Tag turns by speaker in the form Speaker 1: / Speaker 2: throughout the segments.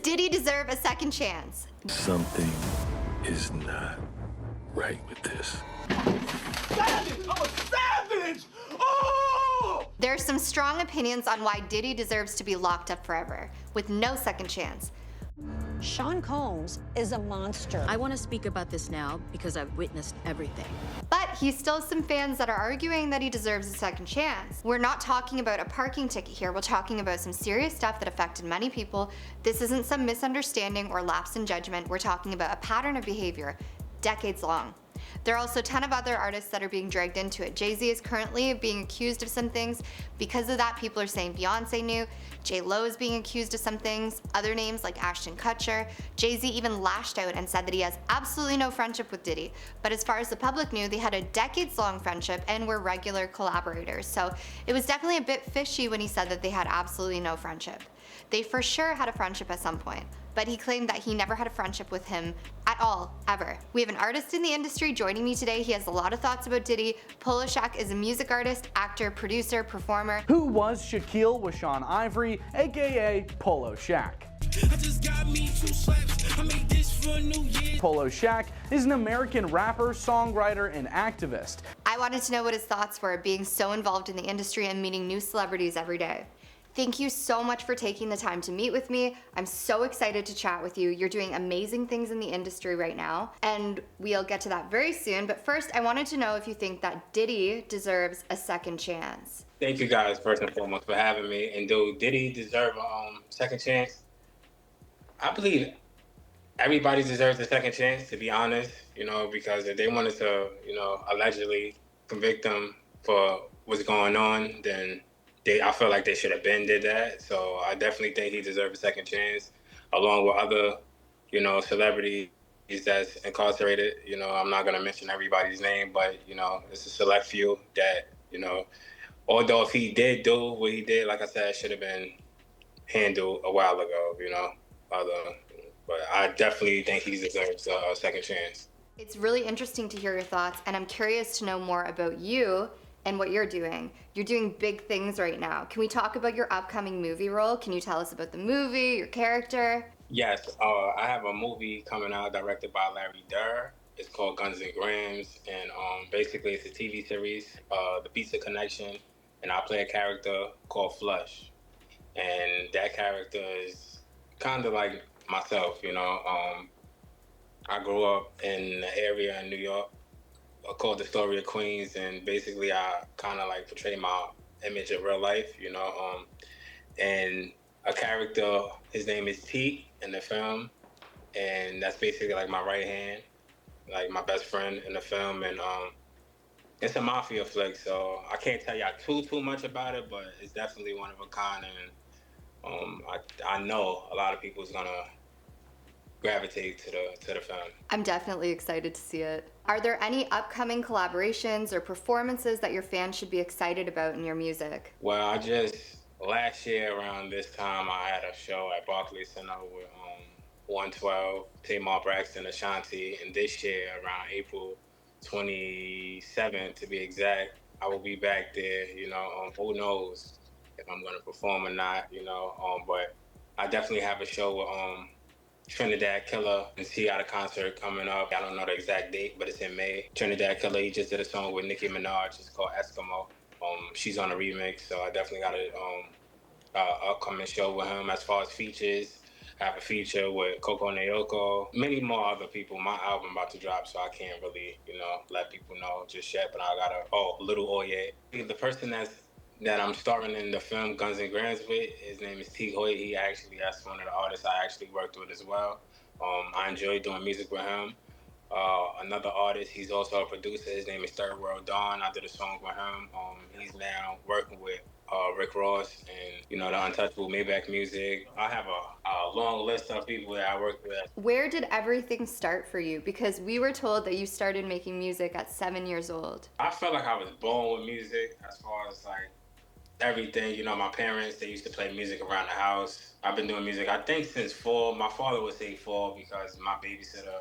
Speaker 1: Diddy deserve a second chance?
Speaker 2: Something is not right with this.
Speaker 3: Savage! I'm a savage! Oh!
Speaker 1: There are some strong opinions on why Diddy deserves to be locked up forever, with no second chance.
Speaker 4: Sean Combs is a monster.
Speaker 5: I want to speak about this now because I've witnessed everything.
Speaker 1: But he still has some fans that are arguing that he deserves a second chance. We're not talking about a parking ticket here, we're talking about some serious stuff that affected many people. This isn't some misunderstanding or lapse in judgment, we're talking about a pattern of behavior, decades long. There are also a ton of other artists that are being dragged into it. Jay-Z is currently being accused of some things. Because of that, people are saying Beyonce knew. J-Lo is being accused of some things. Other names like Ashton Kutcher. Jay-Z even lashed out and said that he has absolutely no friendship with Diddy. But as far as the public knew, they had a decades-long friendship and were regular collaborators. So it was definitely a bit fishy when he said that they had absolutely no friendship. They for sure had a friendship at some point, but he claimed that he never had a friendship with him at all, ever. We have an artist in the industry joining me today. He has a lot of thoughts about Diddy. Polo Shak is a music artist, actor, producer, performer.
Speaker 6: Who was Shaquille Washawn Ivory, aka Polo Shak?
Speaker 3: I just got me 2 slaps. I made this for New Year.
Speaker 6: Polo Shak is an American rapper, songwriter, and activist.
Speaker 1: I wanted to know what his thoughts were being so involved in the industry and meeting new celebrities every day. Thank you so much for taking the time to meet with me. I'm so excited to chat with you. You're doing amazing things in the industry right now, and we'll get to that very soon. But first, I wanted to know if you think that Diddy deserves a second chance.
Speaker 7: Thank you guys, first and foremost, for having me. And do Diddy deserve a second chance? I believe everybody deserves a second chance, to be honest, because if they wanted to, allegedly convict him for what's going on, then I feel like they should have been did that. So I definitely think he deserves a second chance, along with other, celebrities that's incarcerated. I'm not going to mention everybody's name, but, it's a select few that, although if he did do what he did, like I said, it should have been handled a while ago, but I definitely think he deserves a second chance.
Speaker 1: It's really interesting to hear your thoughts, and I'm curious to know more about you and what you're doing. You're doing big things right now. Can we talk about your upcoming movie role? Can you tell us about the movie, your character?
Speaker 7: Yes, I have a movie coming out directed by Larry Durr. It's called Guns and Grams, and basically it's a TV series, The Pizza Connection, and I play a character called Flush. And that character is kind of like myself, I grew up in the area in New York called the Story of Queens, and basically I kind of like portray my image of real life, and a character, his name is T in the film, and that's basically like my right hand, like my best friend in the film, and it's a mafia flick, so I can't tell y'all too much about it, but it's definitely one of a kind, and I know a lot of people's gonna gravitate to the film.
Speaker 1: I'm definitely excited to see it. Are there any upcoming collaborations or performances that your fans should be excited about in your music?
Speaker 7: Well, last year around this time, I had a show at Barclays Center with 112, Tamar Braxton, Ashanti, and this year around April 27th to be exact, I will be back there, who knows if I'm gonna perform or not, but I definitely have a show with Trinidad Killer and he got a concert coming up. I don't know the exact date, but it's in May. Trinidad Killer, he just did a song with Nicki Minaj. It's called Eskimo. She's on a remix, so I definitely got a upcoming show with him. As far as features, I have a feature with Coco Naoko, many more other people. My album about to drop, so I can't really, let people know just yet. But I got Little Oye. The person that I'm starring in the film Guns and Grams with, his name is T. Hoyt. That's one of the artists I actually worked with as well. I enjoy doing music with him. Another artist, he's also a producer. His name is Third World Dawn. I did a song with him. He's now working with Rick Ross and, the Untouchable Maybach Music. I have a long list of people that I work with.
Speaker 1: Where did everything start for you? Because we were told that you started making music at 7 years old.
Speaker 7: I felt like I was born with music as far as like everything. My parents, they used to play music around the house. I've been doing music, I think, since 4. My father would say 4 because my babysitter,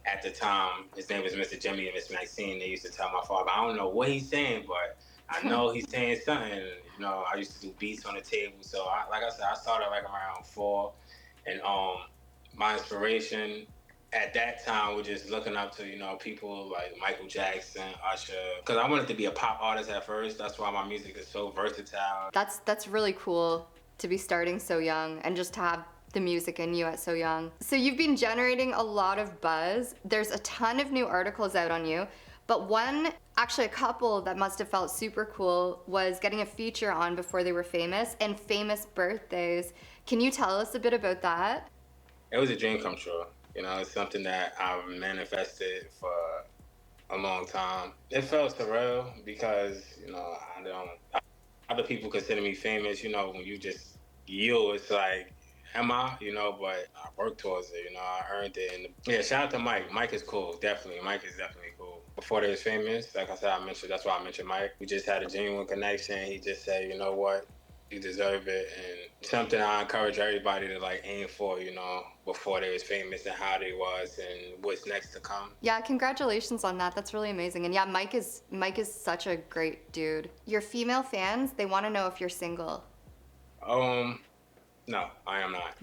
Speaker 7: at the time, his name was Mr. Jimmy and Miss Maxine. They used to tell my father, I don't know what he's saying, but I know he's saying something. I used to do beats on the table. So, like I said, I started like around 4. And my inspiration at that time was just looking up to, you know, people like Michael Jackson, Usher, because I wanted to be a pop artist at first. That's why my music is so versatile.
Speaker 1: That's really cool to be starting so young and just to have the music in you at so young. So you've been generating a lot of buzz. There's a ton of new articles out on you, but one, actually a couple that must have felt super cool was getting a feature on Before They Were Famous and Famous Birthdays. Can you tell us a bit about that?
Speaker 7: It was a dream come true. You know, it's something that I've manifested for a long time. It felt surreal because, you know, other people consider me famous, you know, when you just it's like, am I? You know, but I worked towards it, you know, I earned it. And yeah, shout out to Mike. Mike is cool, definitely. Mike is definitely cool. Before they was famous, like I said, that's why I mentioned Mike. We just had a genuine connection. He just said, you know what? You deserve it, and something I encourage everybody to like aim for, you know, before they was famous and how they was and what's next to come.
Speaker 1: Yeah, congratulations on that. That's really amazing. And yeah, Mike is such a great dude. Your female fans, they want to know if you're single.
Speaker 7: No, I am not.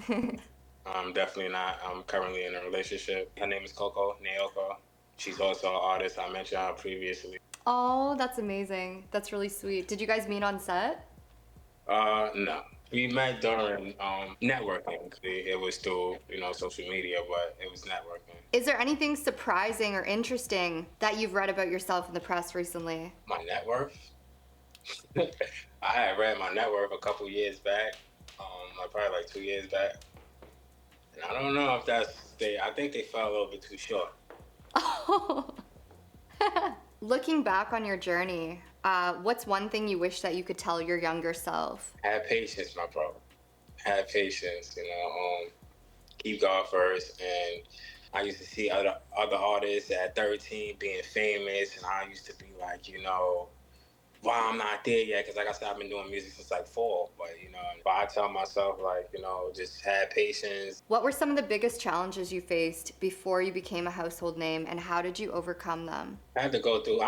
Speaker 7: I'm definitely not. I'm currently in a relationship. Her name is Coco Naoko. She's also an artist. I mentioned her previously.
Speaker 1: Oh, that's amazing. That's really sweet. Did you guys meet on set?
Speaker 7: No. We met during networking. It was through, you know, social media, but it was networking.
Speaker 1: Is there anything surprising or interesting that you've read about yourself in the press recently?
Speaker 7: My net worth? I had read my net worth a couple years back, like probably like 2 years back. And I don't know if I think they fell a little bit too short.
Speaker 1: Oh. Looking back on your journey, what's one thing you wish that you could tell your younger self?
Speaker 7: Have patience, my bro. Have patience, you know. Keep God first. And I used to see other artists at 13 being famous, and I used to be like, you know, why I'm not there yet? Because like I said, I've been doing music since like 4. But you know, but I tell myself like, you know, just have patience.
Speaker 1: What were some of the biggest challenges you faced before you became a household name, and how did you overcome them?
Speaker 7: I still go through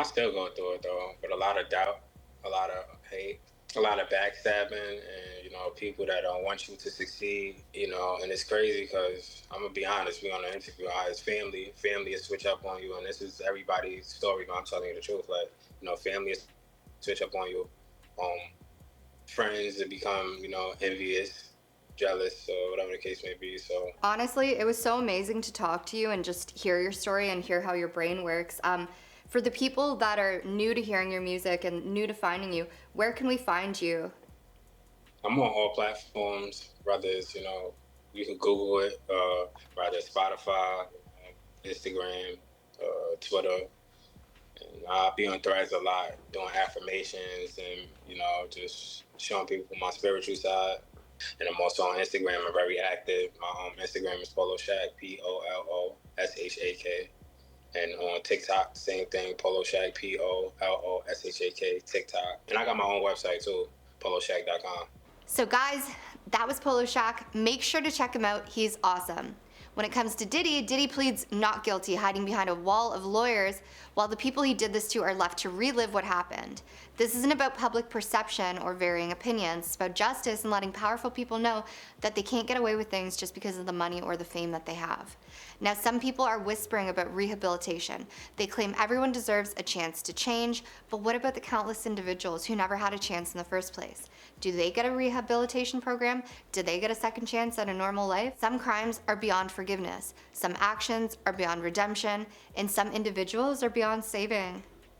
Speaker 7: it though, but a lot of doubt, a lot of hate, a lot of backstabbing, and you know, people that don't want you to succeed. You know, and it's crazy because I'm gonna be honest. We on the interview, his family is switch up on you, and this is everybody's story. But I'm telling you the truth. Like, you know, family is switch up on you. Friends that become, you know, envious, jealous, or whatever the case may be. So
Speaker 1: honestly, it was so amazing to talk to you and just hear your story and hear how your brain works. For the people that are new to hearing your music and new to finding you, where can we find you?
Speaker 7: I'm on all platforms, whether it's, you know, you can Google it, whether it's Spotify, Instagram, Twitter. And I'll be on Threads a lot, doing affirmations and, you know, just showing people my spiritual side. And I'm also on Instagram. I'm very active. My Instagram is Polo Shak, POLOSHAK. And on TikTok, same thing, Polo Shak, POLOSHAK, TikTok. And I got my own website too, poloshak.com.
Speaker 1: So guys, that was Polo Shak. Make sure to check him out. He's awesome. When it comes to Diddy, Diddy pleads not guilty, hiding behind a wall of lawyers, while the people he did this to are left to relive what happened. This isn't about public perception or varying opinions. It's about justice and letting powerful people know that they can't get away with things just because of the money or the fame that they have. Now, some people are whispering about rehabilitation. They claim everyone deserves a chance to change, but what about the countless individuals who never had a chance in the first place? Do they get a rehabilitation program? Do they get a second chance at a normal life? Some crimes are beyond forgiveness. Some actions are beyond redemption, and some individuals are beyond saving.